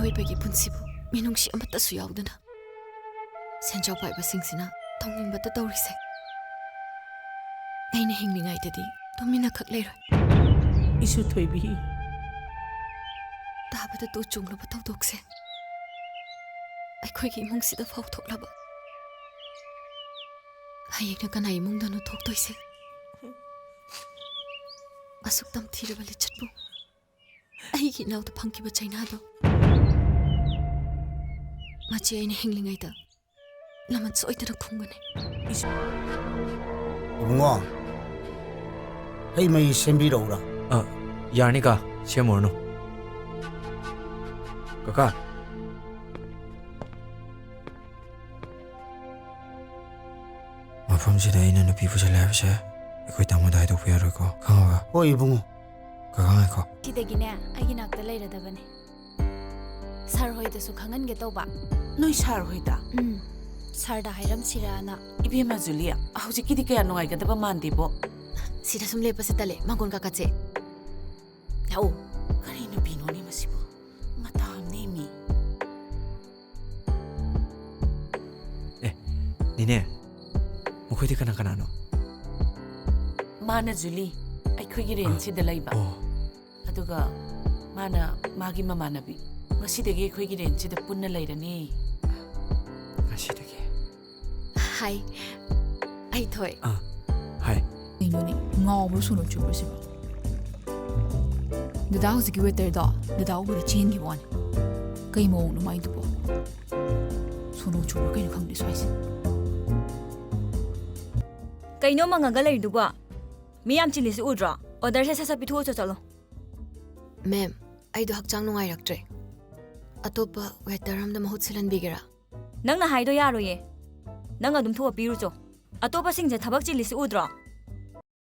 ꯃꯤꯑꯣꯏꯕꯒꯤ ꯄꯨꯟꯁꯤꯕꯨ ꯃꯤꯅꯨꯡꯁꯤ ꯑꯃꯠꯇꯁꯨ ꯌꯥꯎꯗꯅ ꯁꯦꯟꯖꯥꯎ ꯄꯥꯏꯕꯁꯤꯡꯁꯤꯅ ꯇꯧꯅꯤꯡꯕꯇ ꯇꯧꯔꯤꯁꯦ ꯑꯩꯅ ꯍꯤꯡꯂꯤꯉꯩꯗꯗꯤ ꯇꯨꯃꯤꯟꯅ ꯈꯛ ꯂꯩꯔꯣꯏ ꯏꯁꯨ ꯊꯣꯏꯕꯤ ꯇꯥꯕꯗ ꯇꯨ ꯆꯨꯡꯂꯕ ꯊꯧꯗꯣꯛꯁꯦ ꯑꯩꯈꯣꯏꯒꯤ ꯏꯃꯨꯡꯁꯤꯗ ꯐꯥꯎ ꯊꯣꯛꯂꯕ ꯍꯌꯦꯡꯅ ꯀꯅꯥ ꯏꯃꯨꯡꯗꯅꯣ ꯊꯣꯛꯇꯣꯏꯁꯦ ꯑꯁꯨꯛ ꯇꯝꯊꯤꯔꯕ ꯂꯤꯆꯠꯄꯨ ꯑꯩꯒꯤ ꯏꯅꯥꯎꯗ ꯐꯪꯈꯤꯕ ꯆꯩꯅꯥꯗꯣ ꯃꯆꯦ ꯑꯩꯅ ꯍꯤꯡꯂꯤꯉꯩꯗ ꯂꯃꯟ ꯁꯣꯏꯗꯅ ꯈꯨꯝꯒꯅꯤ 이봉아, 헤이 메이 셈비러우라. 야니까 시어머노. 까까. 마품지대 있는 누비 부절래야지. 이거 담아다 해도 부여를 거. 강화가. 이봉아. 강화가. 시댁이네 아기 낙다 레이러다버네 사르호이드수 강한게 떠봐 너희 사르호이다 사르다 하이람시라나 이비마 줄리아 hꯧꯖꯤꯛꯀꯤꯗꯤ ꯀꯌꯥ ꯅꯨꯡꯉꯥꯏꯒꯗꯕ ꯃꯥꯟꯗꯦꯕꯣ ꯁꯤꯗ ꯁꯨꯝ ꯂꯦꯞꯄꯁꯦ ꯇꯜꯂꯦ ꯃꯥꯡꯒꯣꯟ ꯀꯥꯀꯥꯆꯦ ꯂꯥꯛꯎ ꯀꯔꯤ ꯅꯨꯄꯤꯅꯣꯅꯦ ꯃꯁꯤꯕꯨ ꯃꯇꯥꯝꯅꯦ ꯃꯤ 니네. ꯃꯈꯣꯏꯗꯤ ꯀꯅꯥ ꯀꯅꯥꯅꯣ? ꯃꯥꯅ ꯖꯨꯂꯤ ꯑꯩꯈꯣꯏꯒꯤ ꯔꯦꯟꯁꯤꯗ ꯂꯩꯕ ꯑꯗꯨꯒ ꯃꯥꯅ ꯃꯥꯒꯤ ꯃꯃꯥꯟꯅꯕꯤ ꯉꯁꯤꯗꯒꯤ ꯑꯩꯈꯣꯏꯒꯤ ꯔꯦꯟꯁꯤꯗ ꯄꯨꯟꯅ ꯂꯩꯔꯅꯤꯉꯁꯤꯗꯒꯤ. 하이 아이 토이 하이. 이년이 ngawbo suno chubo siba dada hoziki weterda dada uburi chengi wan kai mo no mai dubo suno chubo kai khangdi soise कईनो मंगागा लेरिदुगा मियाम चिलिसु उद्रा ऑर्डर से ससा पिथुओ चलो मैम आइदो हक्चांग नुंगाइरक्ट्रे अतोपा वेटर अमदा महुत सिलनबिगेरा नंगना हाइदो यारोये नंग अदुम थुआ पिरुचो अतोपा सिंजे थबक चिलिसु उद्रा